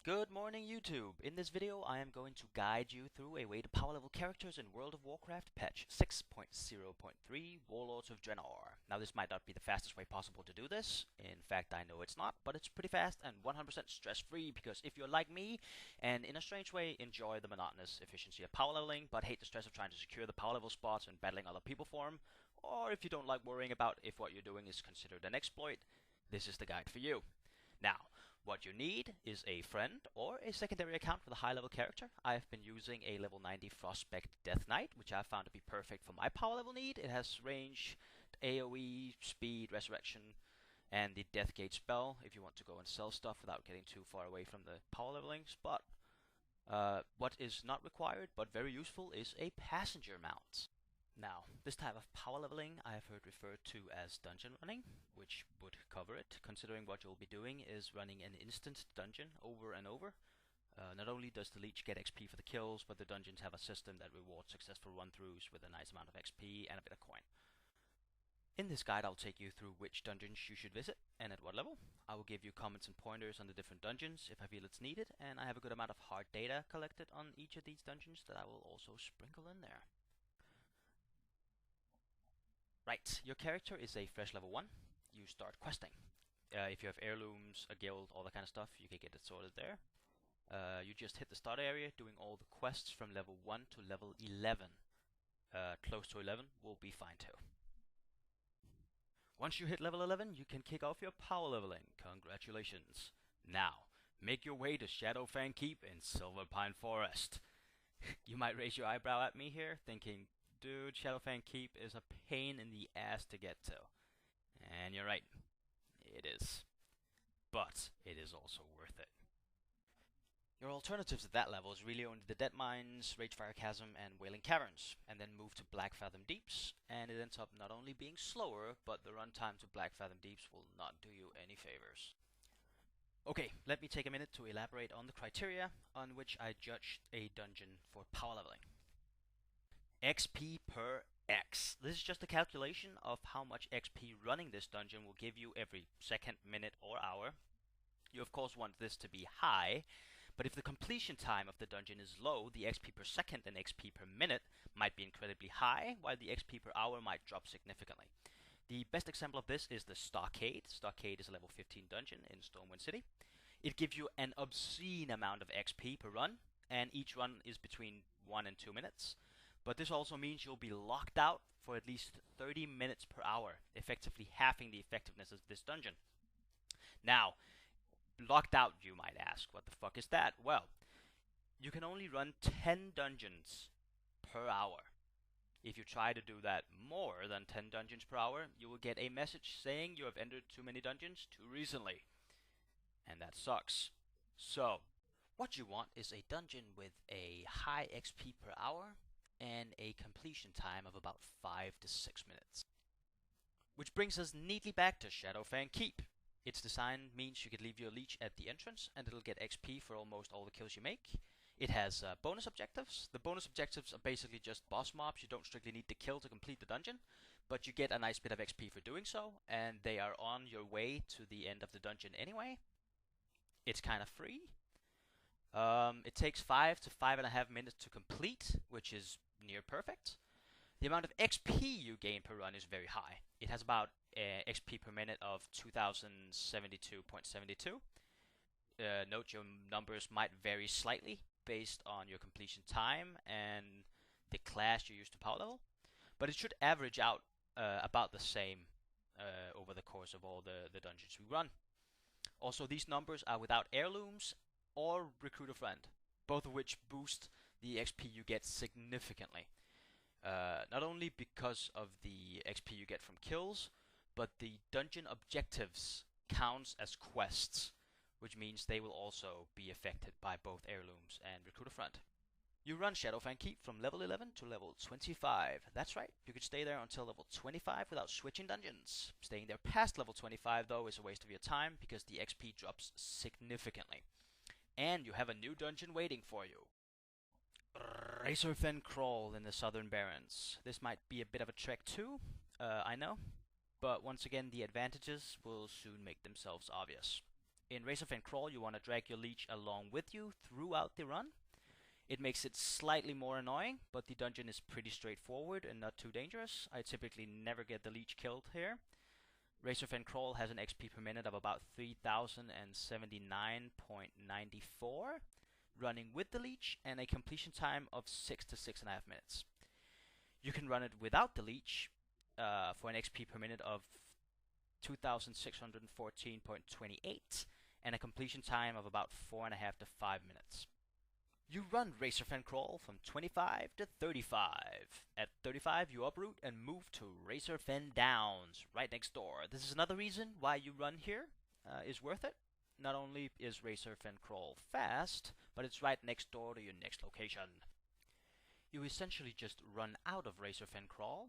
Good morning, YouTube! In this video I am going to guide you through a way to power level characters in World of Warcraft patch 6.0.3 Warlords of Draenor. Now this might not be the fastest way possible to do this, in fact I know it's not, but it's pretty fast and 100% stress free because if you're like me and in a strange way enjoy the monotonous efficiency of power leveling but hate the stress of trying to secure the power level spots and battling other people for them, or if you don't like worrying about if what you're doing is considered an exploit, this is the guide for you. Now, what you need is a friend or a secondary account with a high level character. I've been using a level 90 Frostspec Death Knight, which I found to be perfect for my power level need. It has range, AoE, speed, resurrection, and the Deathgate spell if you want to go and sell stuff without getting too far away from the power leveling spot. What is not required but very useful is a passenger mount. Now, this type of power leveling I have heard referred to as dungeon running, which would cover it, considering what you'll be doing is running an instant dungeon over and over. Not only does the Leech get XP for the kills, but the dungeons have a system that rewards successful run-throughs with a nice amount of XP and a bit of coin. In this guide I'll take you through which dungeons you should visit and at what level. I will give you comments and pointers on the different dungeons if I feel it's needed, and I have a good amount of hard data collected on each of these dungeons that I will also sprinkle in there. Right, your character is a fresh level 1. You start questing. If you have heirlooms, a guild, all that kind of stuff, you can get it sorted there. You just hit the start area doing all the quests from level 1 to level 11. Close to 11 will be fine too. Once you hit level 11, you can kick off your power leveling. Congratulations. Now, make your way to Shadowfang Keep in Silverpine Forest. You might raise your eyebrow at me here, thinking, dude, Shadowfang Keep is a pain in the ass to get to. And you're right, it is. But it is also worth it. Your alternatives at that level is really only the Dead Mines, Ragefire Chasm, and Wailing Caverns, and then move to Blackfathom Deeps, and it ends up not only being slower, but the runtime to Blackfathom Deeps will not do you any favors. Okay, let me take a minute to elaborate on the criteria on which I judged a dungeon for power leveling. XP per X. This is just a calculation of how much XP running this dungeon will give you every second, minute, or hour. You of course want this to be high, but if the completion time of the dungeon is low, the XP per second and XP per minute might be incredibly high, while the XP per hour might drop significantly. The best example of this is the Stockade. Stockade is a level 15 dungeon in Stormwind City. It gives you an obscene amount of XP per run, and each run is between 1 and 2 minutes. But this also means you'll be locked out for at least 30 minutes per hour, effectively halving the effectiveness of this dungeon. Now, locked out, you might ask. What the fuck is that? Well, you can only run 10 dungeons per hour. If you try to do that more than 10 dungeons per hour, you will get a message saying you have entered too many dungeons too recently. And that sucks. So, what you want is a dungeon with a high XP per hour and a completion time of about 5 to 6 minutes. Which brings us neatly back to Shadowfang Keep. Its design means you can leave your Leech at the entrance and it'll get XP for almost all the kills you make. It has bonus objectives. The bonus objectives are basically just boss mobs you don't strictly need to kill to complete the dungeon, but you get a nice bit of XP for doing so, and they are on your way to the end of the dungeon anyway. It's kind of free. It takes 5 to 5.5 minutes to complete, which is near perfect. The amount of XP you gain per run is very high. It has about XP per minute of 2072.72. Note your numbers might vary slightly based on your completion time and the class you use to power level, but it should average out about the same over the course of all the dungeons we run. Also, these numbers are without heirlooms or recruit a friend, both of which boost the XP you get significantly. Not only because of the XP you get from kills, but the dungeon objectives counts as quests, which means they will also be affected by both heirlooms and recruit a friend. You run Shadowfang Keep from level 11 to level 25. That's right, you could stay there until level 25 without switching dungeons. Staying there past level 25 though is a waste of your time because the XP drops significantly. And you have a new dungeon waiting for you. Razorfen Kraul in the Southern Barrens. This might be a bit of a trek too, I know, but once again the advantages will soon make themselves obvious. In Razorfen Kraul, you want to drag your Leech along with you throughout the run. It makes it slightly more annoying, but the dungeon is pretty straightforward and not too dangerous. I typically never get the Leech killed here. Razorfen Kraul has an XP per minute of about 3079.94, running with the Leech, and a completion time of 6 to 6.5 minutes. You can run it without the Leech for an XP per minute of 2614.28 and a completion time of about 4.5 to 5 minutes. You run Razorfen Kraul from 25 to 35. At 35, you uproot and move to Razorfen Downs, right next door. This is another reason why you run here is worth it. Not only is Razorfen Kraul fast, but it's right next door to your next location. You essentially just run out of Razorfen Kraul,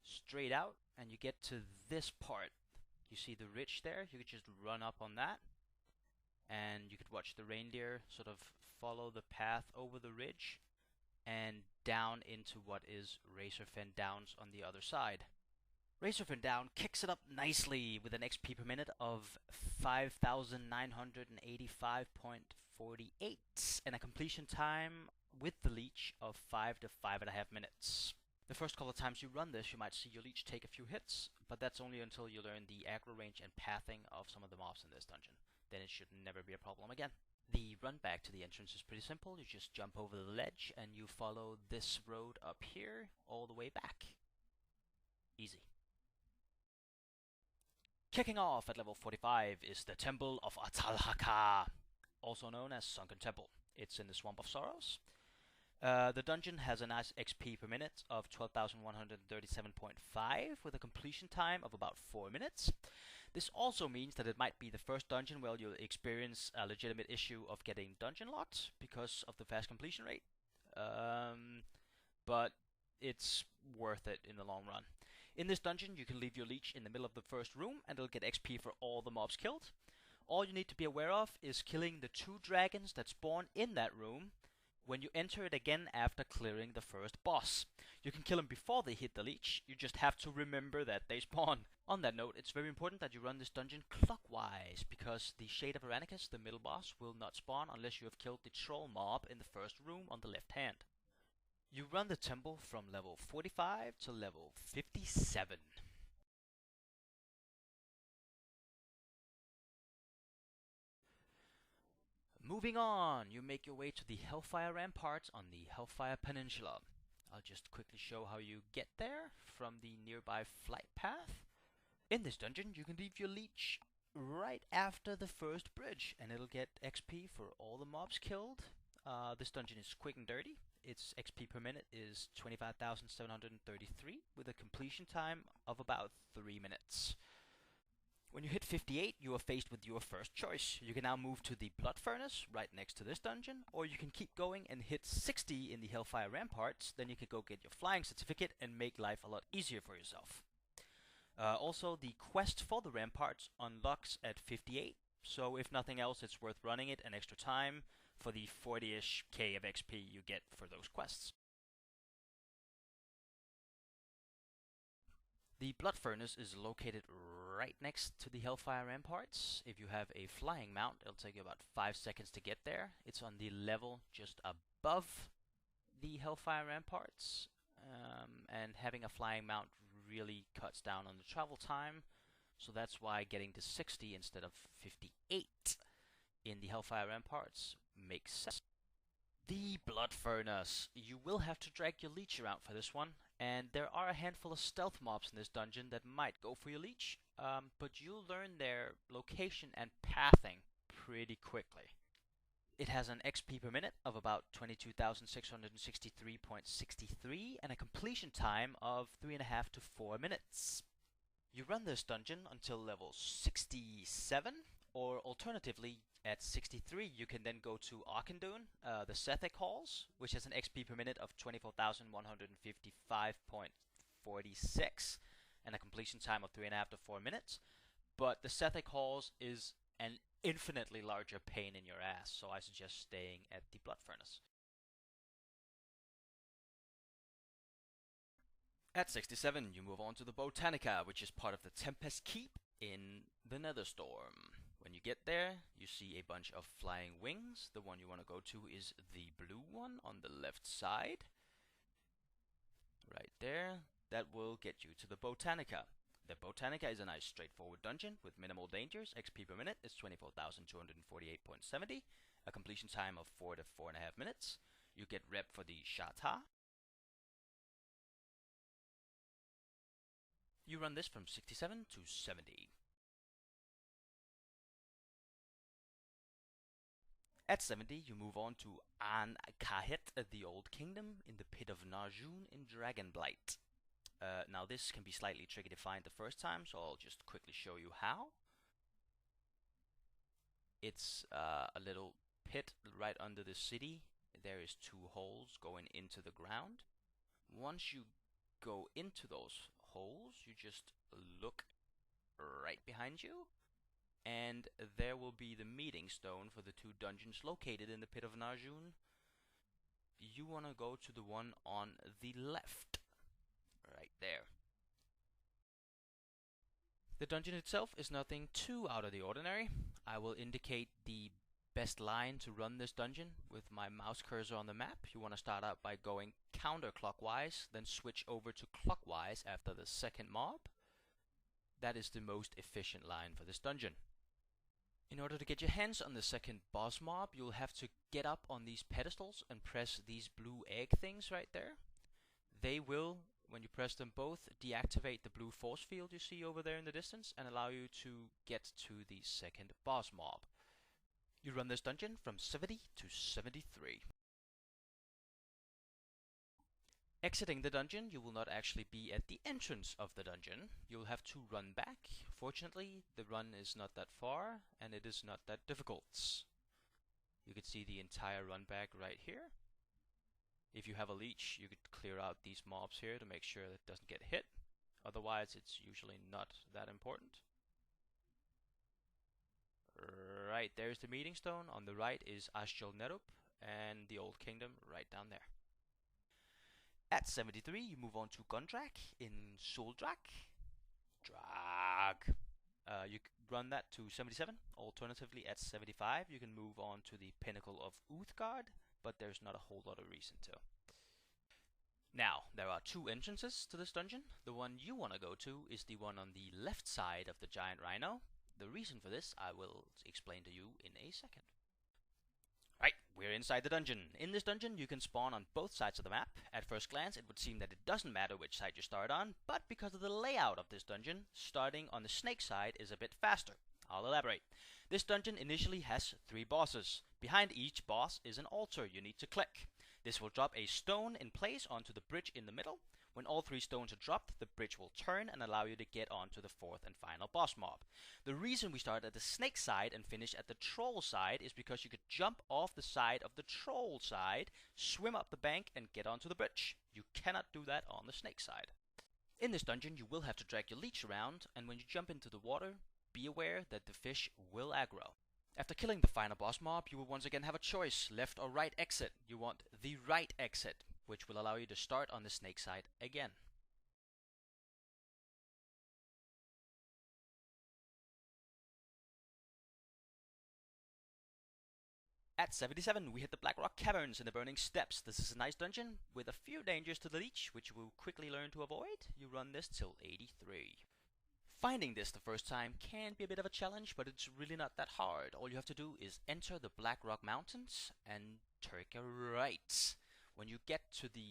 straight out, and you get to this part. You see the ridge there? You could just run up on that, and you could watch the reindeer sort of follow the path over the ridge and down into what is Razorfen Downs on the other side. Razorfen Down kicks it up nicely with an XP per minute of 5,985.48 and a completion time with the Leech of 5 to 5.5 minutes. The first couple of times you run this, you might see your Leech take a few hits, but that's only until you learn the aggro range and pathing of some of the mobs in this dungeon. Then it should never be a problem again. The run back to the entrance is pretty simple. You just jump over the ledge and you follow this road up here all the way back. Easy. Kicking off at level 45 is the Temple of Ahn'kahet, also known as Sunken Temple. It's in the Swamp of Sorrows. The dungeon has a nice XP per minute of 12,137.5 with a completion time of about 4 minutes. This also means that it might be the first dungeon where you'll experience a legitimate issue of getting dungeon locked because of the fast completion rate. But it's worth it in the long run. In this dungeon, you can leave your Leech in the middle of the first room and it'll get XP for all the mobs killed. All you need to be aware of is killing the 2 dragons that spawn in that room when you enter it again after clearing the first boss. You can kill them before they hit the Leech, you just have to remember that they spawn. On that note, it's very important that you run this dungeon clockwise, because the Shade of Ahn'kahet, the middle boss, will not spawn unless you have killed the troll mob in the first room on the left hand. You run the temple from level 45 to level 57. Moving on, you make your way to the Hellfire Ramparts on the Hellfire Peninsula. I'll just quickly show how you get there from the nearby flight path. In this dungeon, you can leave your Leech right after the first bridge, and it'll get XP for all the mobs killed. This dungeon is quick and dirty. Its XP per minute is 25,733 with a completion time of about 3 minutes. When you hit 58, you are faced with your first choice. You can now move to the Bloodfurnace right next to this dungeon, or you can keep going and hit 60 in the Hellfire Ramparts. Then you can go get your flying certificate and make life a lot easier for yourself. Also, the quest for the Ramparts unlocks at 58, so if nothing else, it's worth running it an extra time for the 40-ish K of XP you get for those quests. The Bloodfurnace is located right next to the Hellfire Ramparts. If you have a flying mount, it'll take you about 5 seconds to get there. It's on the level just above the Hellfire Ramparts, and having a flying mount really cuts down on the travel time, so that's why getting to 60 instead of 58 in the Hellfire Ramparts makes sense. The Bloodfurnace. You will have to drag your Leech around for this one, and there are a handful of stealth mobs in this dungeon that might go for your Leech, but you'll learn their location and pathing pretty quickly. It has an XP per minute of about 22,663.63 and a completion time of 3.5 to 4 minutes. You run this dungeon until level 67, or alternatively, at 63 you can then go to Ahn'kahet, the Sethic Halls, which has an XP per minute of 24,155.46 and a completion time of 3.5 to 4 minutes. But the Sethic Halls is an infinitely larger pain in your ass, so I suggest staying at the Bloodfurnace. At 67, you move on to the Botanica, which is part of the Tempest Keep in the Netherstorm. When you get there, you see a bunch of flying wings. The one you want to go to is the blue one on the left side. Right there. That will get you to the Botanica. The Botanica is a nice straightforward dungeon with minimal dangers. XP per minute is 24,248.70. A completion time of 4 to 4.5 minutes. You get rep for the Shata. You run this from 67 to 70. At 70, you move on to Ahn'kahet, the Old Kingdom, in the Pit of Narjun in Dragonblight. Now this can be slightly tricky to find the first time, so I'll just quickly show you how. It's a little pit right under the city. There is 2 holes going into the ground. Once you go into those holes, you just look right behind you, and there will be the meeting stone for the 2 dungeons located in the Pit of Narjun. You want to go to the one on the left, right there. The dungeon itself is nothing too out of the ordinary. I will indicate the best line to run this dungeon with my mouse cursor on the map. You want to start out by going counterclockwise, then switch over to clockwise after the second mob. That is the most efficient line for this dungeon. In order to get your hands on the second boss mob, you'll have to get up on these pedestals and press these blue egg things right there. They will, when you press them both, deactivate the blue force field you see over there in the distance and allow you to get to the second boss mob. You run this dungeon from 70 to 73. Exiting the dungeon, you will not actually be at the entrance of the dungeon. You'll have to run back. Fortunately, the run is not that far, and it is not that difficult. You can see the entire run back right here. If you have a leech, you could clear out these mobs here to make sure that it doesn't get hit. Otherwise, it's usually not that important. Right, there's the meeting stone. On the right is Ashjol-Nerup and the Old Kingdom right down there. At 73, you move on to Gundrak in Soldrak. You run that to 77. Alternatively, at 75, you can move on to the Pinnacle of Uthgard, but there's not a whole lot of reason to. Now, there are 2 entrances to this dungeon. The one you want to go to is the one on the left side of the giant rhino. The reason for this I will explain to you in a second. Right, we're inside the dungeon. In this dungeon, you can spawn on both sides of the map. At first glance, it would seem that it doesn't matter which side you start on, but because of the layout of this dungeon, starting on the snake side is a bit faster. I'll elaborate. This dungeon initially has 3 bosses. Behind each boss is an altar you need to click. This will drop a stone in place onto the bridge in the middle. When all 3 stones are dropped, the bridge will turn and allow you to get onto the 4th and final boss mob. The reason we start at the snake side and finish at the troll side is because you could jump off the side of the troll side, swim up the bank and get onto the bridge. You cannot do that on the snake side. In this dungeon, you will have to drag your leech around, and when you jump into the water, be aware that the fish will aggro. After killing the final boss mob, you will once again have a choice, left or right exit. You want the right exit, which will allow you to start on the snake side again. At 77, we hit the Black Rock Caverns in the Burning Steppes. This is a nice dungeon with a few dangers to the Leech, which you will quickly learn to avoid. You run this till 83. Finding this the first time can be a bit of a challenge, but it's really not that hard. All you have to do is enter the Black Rock Mountains and take a right. When you get to the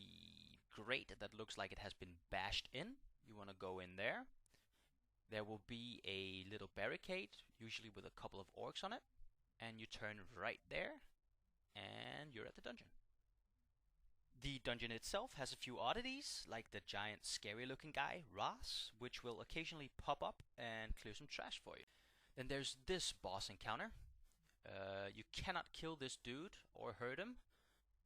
grate that looks like it has been bashed in, you want to go in there. There will be a little barricade, usually with a couple of orcs on it, and you turn right there, and you're at the dungeon. The dungeon itself has a few oddities, like the giant scary looking guy, Ras, which will occasionally pop up and clear some trash for you. Then there's this boss encounter. You cannot kill this dude or hurt him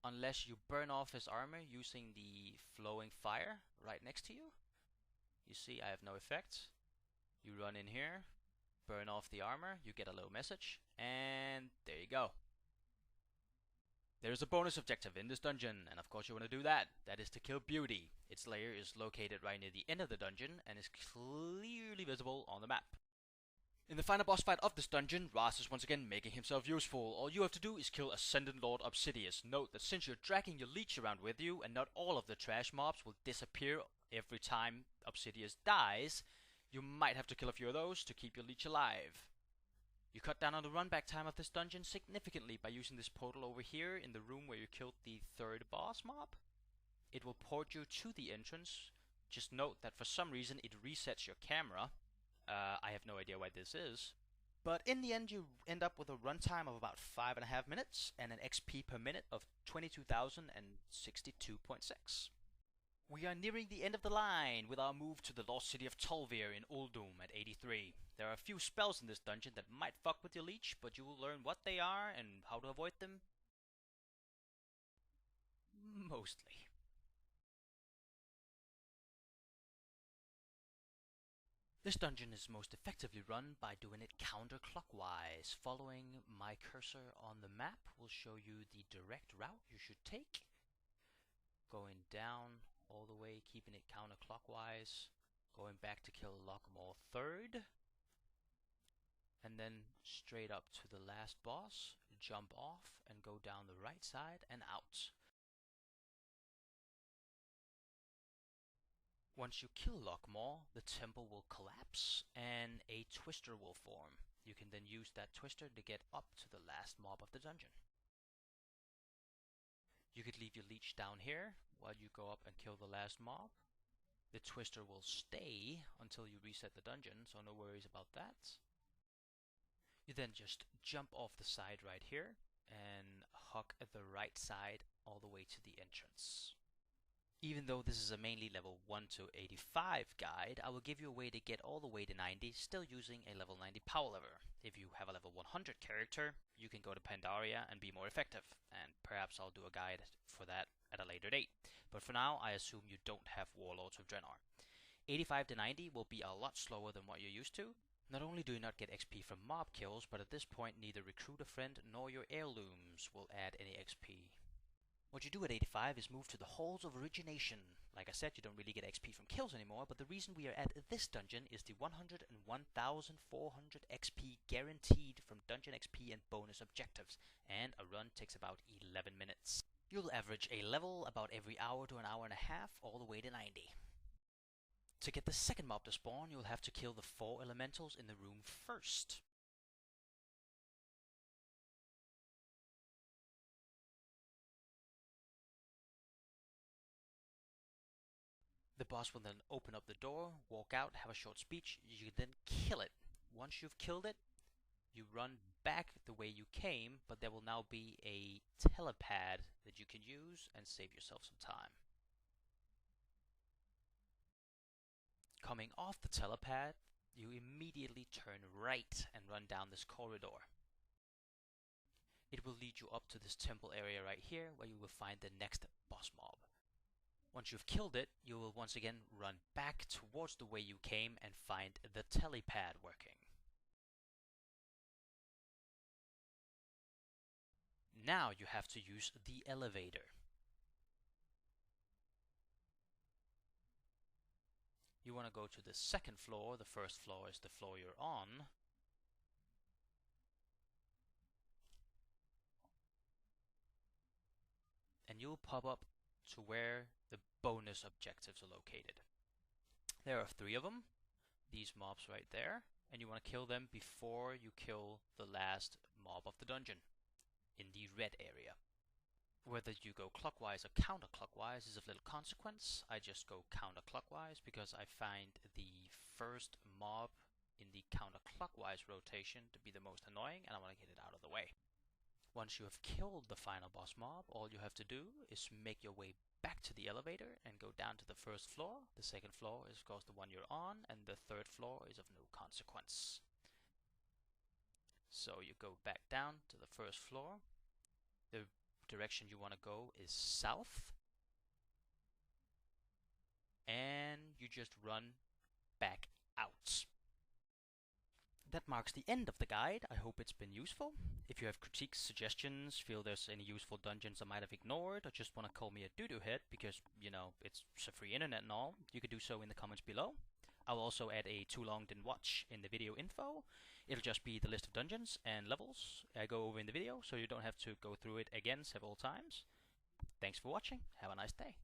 unless you burn off his armor using the flowing fire right next to you. You see, I have no effect. You run in here, burn off the armor, you get a little message, and there you go. There's a bonus objective in this dungeon, and of course you want to do that. That is to kill Beauty. Its lair is located right near the end of the dungeon and is clearly visible on the map. In the final boss fight of this dungeon, Raz is once again making himself useful. All you have to do is kill Ascendant Lord Obsidius. Note that since you're dragging your Leech around with you, and not all of the trash mobs will disappear every time Obsidius dies, you might have to kill a few of those to keep your Leech alive. You cut down on the run back time of this dungeon significantly by using this portal over here in the room where you killed the third boss mob. It will port you to the entrance. Just note that for some reason it resets your camera. I have no idea why this is. But in the end you end up with a runtime of about 5.5 minutes and an XP per minute of 22,062.6. We are nearing the end of the line with our move to the lost city of Tolvir in Uldum at 83. There are a few spells in this dungeon that might fuck with your Leech, but you will learn what they are and how to avoid them. Mostly. This dungeon is most effectively run by doing it counterclockwise. Following my cursor on the map will show you the direct route you should take. Going down all the way, keeping it counterclockwise, going back to kill Lockmore 3rd, and then straight up to the last boss, jump off and go down the right side and out. Once you kill Lockmore, the temple will collapse and a twister will form. You can then use that twister to get up to the last mob of the dungeon. You could leave your Leech down here while you go up and kill the last mob. The twister will stay until you reset the dungeon, so no worries about that. You then just jump off the side right here and hug at the right side all the way to the entrance. Even though this is a mainly level 1 to 85 guide, I will give you a way to get all the way to 90, still using a level 90 Powerlevel. If you have a level 100 character, you can go to Pandaria and be more effective, and perhaps I'll do a guide for that at a later date. But for now, I assume you don't have Warlords of Draenor. 85 to 90 will be a lot slower than what you're used to. Not only do you not get XP from mob kills, but at this point neither Recruit a Friend nor your heirlooms will add any XP. What you do at 85 is move to the Halls of Origination. Like I said, you don't really get XP from kills anymore, but the reason we are at this dungeon is the 101,400 XP guaranteed from dungeon XP and bonus objectives, and a run takes about 11 minutes. You'll average a level about every hour to an hour and a half, all the way to 90. To get the second mob to spawn, you'll have to kill the 4 elementals in the room first. The boss will then open up the door, walk out, have a short speech. You then kill it. Once you've killed it, you run back the way you came, but there will now be a telepad that you can use and save yourself some time. Coming off the telepad, you immediately turn right and run down this corridor. It will lead you up to this temple area right here, where you will find the next boss mob. Once you've killed it, you will once again run back towards the way you came and find the telepad working. Now you have to use the elevator. You want to go to the second floor. The first floor is the floor you're on. And you'll pop up to where the bonus objectives are located. There are 3 of them, these mobs right there, and you want to kill them before you kill the last mob of the dungeon in the red area. Whether you go clockwise or counterclockwise is of little consequence. I just go counterclockwise because I find the first mob in the counterclockwise rotation to be the most annoying, and I want to get it out of the way. Once you have killed the final boss mob, all you have to do is make your way back to the elevator and go down to the first floor. The second floor is of course the one you're on, and the third floor is of no consequence. So you go back down to the first floor. The direction you want to go is south, and you just run back out. That marks the end of the guide. I hope it's been useful. If you have critiques, suggestions, feel there's any useful dungeons I might have ignored, or just want to call me a doo-doo head because, you know, it's a free internet and all, you could do so in the comments below. I'll also add a too long didn't watch in the video info. It'll just be the list of dungeons and levels I go over in the video, so you don't have to go through it again several times. Thanks for watching. Have a nice day.